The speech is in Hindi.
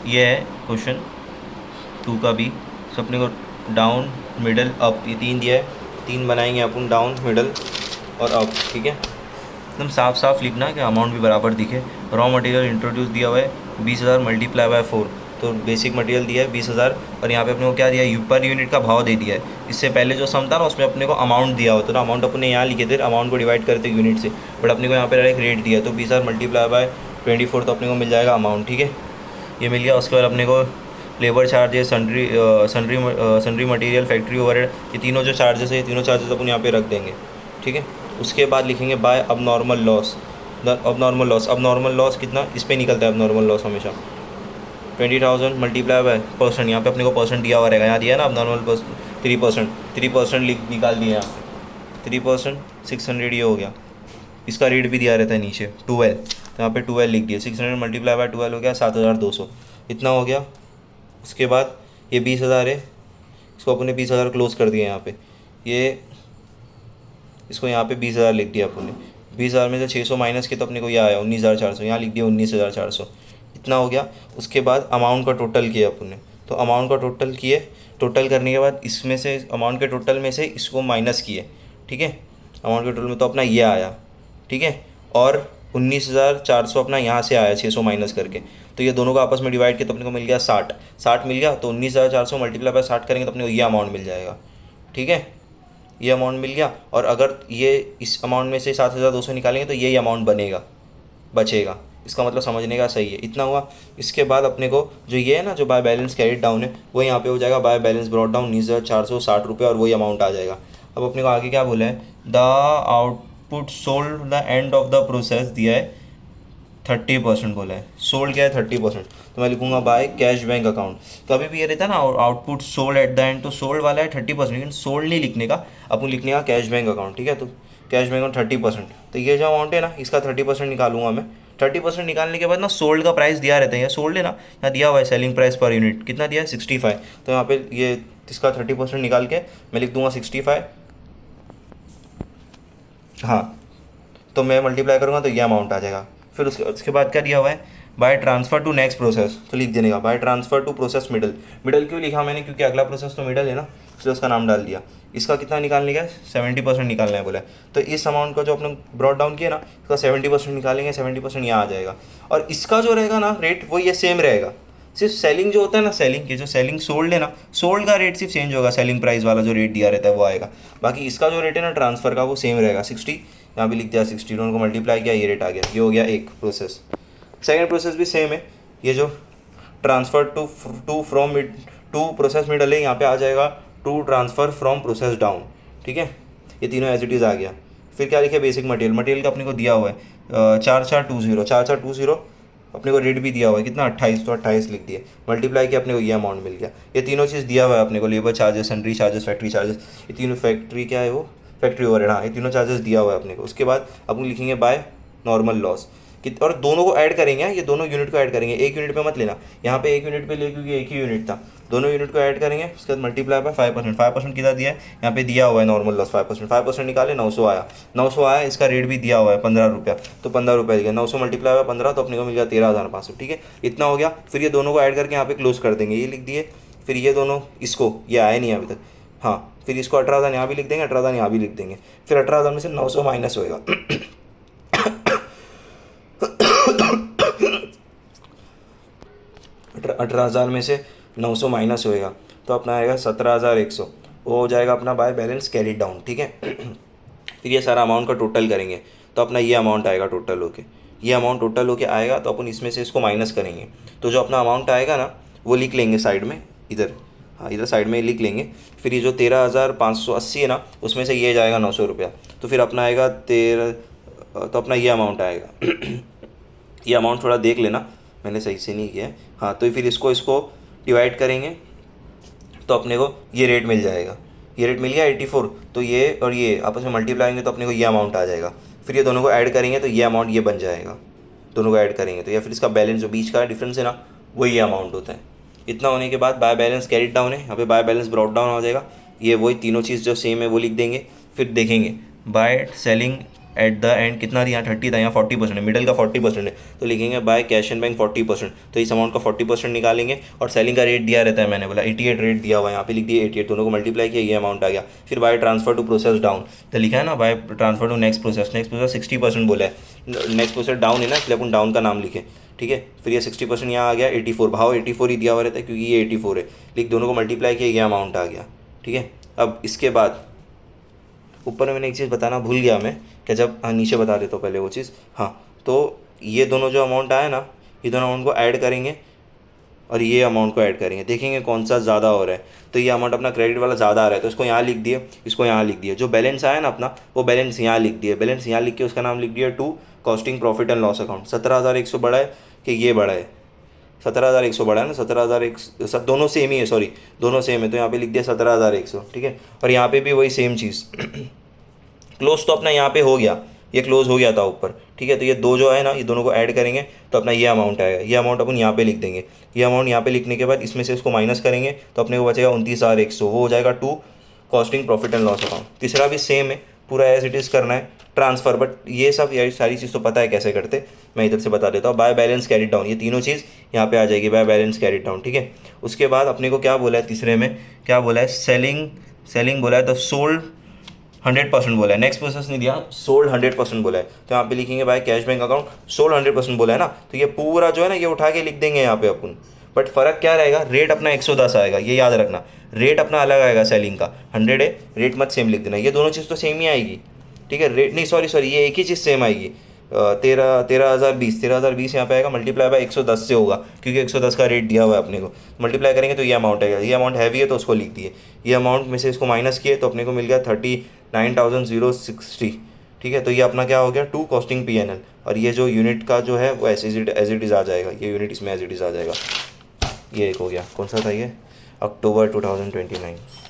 ये है क्वेश्चन 2 का भी। तो अपने को डाउन मिडल अप ये 3 दिया है, 3 बनाएंगे अपन, डाउन मिडल और अप। ठीक है, एकदम साफ साफ लिखना कि अमाउंट भी बराबर दिखे। रॉ मटेरियल इंट्रोड्यूस दिया हुआ है 20,000 मल्टीप्लाई बाय 4, तो बेसिक मटेरियल दिया है 20,000, और यहाँ पे अपने को क्या दिया है, पर यूनिट का भाव दे दिया है। इससे पहले जो सम था ना उसमें अपने को अमाउंट दिया होता था, अमाउंट अपने यहाँ लिखे थे, अमाउंट को डिवाइड करते यूनिट से, बट अपने को यहाँ पर एक रेट दिया है, तो 20,000 मल्टीप्लाई बाय 24, तो अपने को मिल जाएगा अमाउंट। ठीक है, ये मिल गया। उसके बाद अपने को labour charges, sundry material, factory overhead, ये तीनों जो चार्जेस है, ये तीनों चार्जेस अपन यहाँ पे रख देंगे। ठीक है, उसके बाद लिखेंगे बाय अब नॉर्मल लॉस। अब नॉर्मल लॉस कितना इस पर निकलता है, अब नॉर्मल लॉस हमेशा 20,000 मल्टीप्लाई बाय परसेंट, यहाँ पे अपने को परसेंट दिया हुआ रहेगा, यहाँ दिया है ना अब नॉर्मल 3%, 3% निकाल दिए यहाँ पे 3%, 600 ये हो गया। इसका रेट भी दिया रहता है नीचे 12, तो यहाँ पे 12 लिख दिया, 600 मल्टीप्लाई बाय 12 हो गया 7,200, इतना हो गया। उसके बाद ये 20,000 है, इसको अपन ने 20,000 क्लोज कर दिया यहाँ पे, ये इसको यहाँ पे 20,000 लिख दिया अपन ने। 20,000 में से 600 माइनस के तो अपने को ये आया 19,400, यहाँ लिख दिया 19,400, इतना हो गया। उसके बाद अमाउंट का टोटल किया अपन ने, तो अमाउंट का टोटल किए, टोटल करने के बाद इसमें से अमाउंट के टोटल में से इसको माइनस किए। ठीक है, अमाउंट के टोटल में तो अपना ये आया। ठीक है, और 19,400 अपना यहाँ से आया 600 माइनस करके, तो ये दोनों का आपस में डिवाइड किया तो अपने को मिल गया 60 मिल गया, तो 19,400 मल्टीप्लाई बाय 60 करेंगे तो अपने को ये अमाउंट मिल जाएगा। ठीक है, ये अमाउंट मिल गया, और अगर ये इस अमाउंट में से 7,200 निकालेंगे तो यही अमाउंट बचेगा। इसका मतलब समझने का सही है, इतना हुआ। इसके बाद अपने को जो ये है ना, जो बाय बैलेंस कैरिड डाउन है, वो यहाँ पे हो जाएगा बाय बैलेंस ब्रॉट डाउन 19,460 रुपये, और वही अमाउंट आ जाएगा। अब अपने को आगे क्या बोला है, the output sold the end of the process दिया है 30% बोला है, सोल्ड क्या है 30%, तो मैं लिखूंगा बाय कैश बैंक अकाउंट। कभी भी ये रहता है ना output sold at the end, तो सोल्ड वाला है 30%, लेकिन सोल्ड नहीं लिखने का, अपन लिखने का कैश बैंक अकाउंट। ठीक है, तो कैश बैंक अकाउंट 30%, तो ये जो अमाउंट है ना इसका 30% निकालूंगा मैं। 30% निकालने के बाद ना सोल्ड का प्राइस दिया रहता है, यहाँ सोल्ड है ना, यहाँ दिया हुआ है सेलिंग प्राइस पर यूनिट कितना दिया है 65, तो यहाँ पे ये इसका 30% निकाल के मैं लिख दूंगा 65। हाँ, तो मैं मल्टीप्लाई करूँगा तो ये अमाउंट आ जाएगा। फिर उसके बाद क्या दिया हुआ है, by transfer to next process, तो लिख देने का by transfer to process middle. Middle क्यों लिखा मैंने, क्योंकि अगला प्रोसेस तो मिडल है ना, इसलिए उसका नाम डाल दिया। इसका कितना निकालने का है, 70% निकालना है बोला है, तो इस अमाउंट का जो अपने ब्रॉड डाउन किया ना, इसका 70% निकालेंगे, 70% यहाँ आ जाएगा। और इसका जो रहेगा ना रेट, वो ये सेम रहेगा, सिर्फ सेलिंग जो होता है ना, सेलिंग के जो सेलिंग सोल्ड है ना, सोल्ड का रेट सिर्फ चेंज होगा, सेलिंग प्राइस वाला जो रेट दिया रहता है वो आएगा। बाकी इसका जो रेट है ना ट्रांसफ़र का, वो सेम रहेगा 60, यहाँ भी लिख दिया 60, दोनों को मल्टीप्लाई किया, ये रेट आ गया, ये हो गया एक प्रोसेस। सेकेंड प्रोसेस भी सेम है, ये जो transfer to from mid to process middle है, यहाँ पे आ जाएगा to transfer from process down. ठीक है, ये तीनों एज इट इज़ आ गया। फिर क्या लिखे, बेसिक मटेरियल का अपने को दिया हुआ है 4,420, अपने को रेट भी दिया हुआ है कितना 28, तो 28 लिख दिए, मल्टीप्लाई किया, अपने को ये अमाउंट मिल गया। ये तीनों चीज़ दिया हुआ है अपने को, labour charges, sundry charges, factory charges, ये तीनों फैक्ट्री क्या है वो फैक्ट्री ओवरहेड, हाँ, ये तीनों चार्जेस दिया हुआ है अपने को। उसके बाद अपन लिखेंगे बाय नॉर्मल लॉस और दोनों को ऐड करेंगे, ये दोनों यूनिट को ऐड करेंगे, एक यूनिट पे मत लेना, यहाँ पे एक यूनिट पे ले, क्योंकि एक ही यूनिट था, दोनों यूनिट को ऐड करेंगे। उसके बाद मल्टीप्लाई बाय 5%, 5% कितना दिया है, यहाँ पे दिया हुआ है नॉर्मल लॉस 5%, 5% निकाले 900 आया, 900 आया, इसका रेट भी दिया हुआ है 15 रुपया, तो 15 रुपये दिया, 900 मल्टीप्लाई बाय 15, तो अपने को मिल गया 13,500। ठीक है, इतना हो गया। फिर ये दोनों को ऐड करके यहाँ पे क्लोज कर देंगे, ये लिख दिए। फिर ये दोनों, इसको ये आया नहीं अभी तक, हाँ, फिर इसको 18,000 यहाँ भी लिख देंगे, 18,000 यहाँ भी लिख देंगे। फिर 18,000 में से 900 माइनस होएगा 18,000 में से 900 माइनस होएगा, तो अपना आएगा 17,100, वो हो जाएगा अपना बाय बैलेंस कैरी डाउन। ठीक है फिर ये सारा अमाउंट का टोटल करेंगे, तो अपना ये अमाउंट आएगा टोटल होके, ये अमाउंट टोटल होके आएगा, तो अपन इसमें से इसको माइनस करेंगे, तो जो अपना अमाउंट आएगा ना वो लिख लेंगे साइड में इधर, हाँ इधर साइड में लिख लेंगे। फिर ये जो 13,580 है ना, उसमें से ये जाएगा 900 रुपया, तो फिर अपना आएगा 13, तो अपना ये अमाउंट आएगा ये अमाउंट थोड़ा देख लेना, मैंने सही से नहीं किया है, हाँ, तो फिर इसको डिवाइड करेंगे, तो अपने को ये रेट मिल जाएगा, ये रेट मिल गया 84, तो ये और ये आपस में मल्टीप्लाई होंगे तो अपने को ये अमाउंट आ जाएगा। फिर ये दोनों को ऐड करेंगे तो ये अमाउंट ये बन जाएगा, दोनों को ऐड करेंगे तो, या फिर इसका बैलेंस जो बीच का डिफरेंस है ना, वो ये अमाउंट होता है। इतना होने के बाद बाय बैलेंस कैरिड डाउन है, यहाँ पे बाय बैलेंस ब्रॉट डाउन हो जाएगा, ये वही तीनों चीज़ जो सेम है वो लिख देंगे। फिर देखेंगे by selling at the end कितना दिया 30 था, यहाँ 40% है, मिडल का 40% है, तो लिखेंगे बाय कैश एंड बैंक 40%, तो इस अमाउंट का 40% निकालेंगे। और सेलिंग का रेट दिया रहता है, मैंने बोला 88 रेट दिया हुआ है, यहाँ पे लिख दिया 88, दोनों को मल्टीप्लाई किया, ये अमाउंट आ गया। फिर by transfer to process down, तो लिखा है ना by transfer to next process 60% बोला है, नेक्स्ट प्रोसेस डाउन है ना, इसलिए अपन डाउन का नाम लिखे, ठीक है। फिर ये 60% यहाँ आ गया 84, भाव 84 ही दिया हुआ रहता है क्योंकि ये 84 है, लिख दोनों को मल्टीप्लाई किया, ये अमाउंट आ गया, ठीक है। अब इसके बाद ऊपर में मैंने एक चीज़ बताना भूल गया मैं, क्या जब नीचे बता देता हूँ पहले वो चीज़, हाँ। तो ये दोनों जो अमाउंट आया ना, ये दोनों अमाउंट को ऐड करेंगे और ये अमाउंट को ऐड करेंगे, देखेंगे कौन सा ज़्यादा हो रहा है। तो ये अमाउंट अपना क्रेडिट वाला ज़्यादा आ रहा है, तो इसको यहाँ लिख दिए, इसको यहाँ लिख दिए। जो बैलेंस आया ना अपना, वो बैलेंस यहाँ लिख दिए, बैलेंस यहाँ लिख के उसका नाम लिख दिया 2 costing profit and loss account. 17,100 बड़ा है कि ये बड़ा है, 17,100 बड़ा है ना, 17,100 सब दोनों सेम ही है, सॉरी दोनों सेम है, तो यहाँ पे लिख दिया 17,100, ठीक है। और यहाँ पे भी वही सेम चीज़ क्लोज तो अपना यहाँ पे हो गया, ये क्लोज हो गया था ऊपर, ठीक है। तो ये दो जो है ना, ये दोनों को ऐड करेंगे तो अपना ये अमाउंट आएगा, ये अमाउंट अपन यहाँ पे लिख देंगे। ये अमाउंट यहाँ पे लिखने के बाद इसमें से इसको माइनस करेंगे तो अपने को बचेगा 29,100, वो हो जाएगा 2 costing profit and loss account. तीसरा भी सेम है, पूरा एज इट इज़ करना है ट्रांसफ़र, बट ये सब ये सारी चीज़ तो पता है कैसे करते, मैं इधर से बता देता हूँ। बाय बैलेंस कैरिड डाउन, ये तीनों चीज़ यहाँ पे आ जाएगी, बाय बैलेंस कैरिड डाउन, ठीक है। उसके बाद अपने को क्या बोला है, तीसरे में क्या बोला है, सेलिंग बोला है, द सोल्ड 100% बोला है, नेक्स्ट प्रोसेस नहीं दिया, सोल्ड 100% बोला है, तो यहाँ पे लिखेंगे by cash bank account sold 100% बोला है ना, तो ये पूरा जो है ना ये उठा के लिख देंगे यहाँ पे अपन। बट फ़र्क क्या रहेगा, रेट अपना 110 आएगा, ये याद रखना, रेट अपना अलग आएगा, सेलिंग का 100 है, रेट मत सेम लिख देना, ये दोनों चीज़ तो सेम ही आएगी, ठीक है। रेट नहीं, सॉरी ये एक ही चीज़ सेम आएगी। 13,020 यहाँ पे आएगा, मल्टीप्लाई बाय 110 से होगा क्योंकि 110 का रेट दिया हुआ है अपने को, मल्टीप्लाई करेंगे तो ये अमाउंट आएगा। ये अमाउंट हैवी है तो उसको लिख दिए, ये अमाउंट में से इसको माइनस किए तो अपने को मिल गया 39,060, ठीक है। तो ये अपना क्या हो गया 2 कॉस्टिंग PNL, और ये जो यूनिट का जो है वो एज इट इज़ आ जाएगा, ये यूनिट इसमें एज इट इज़ आ जाएगा। ये एक हो गया, कौन सा था ये, अक्टूबर 2029।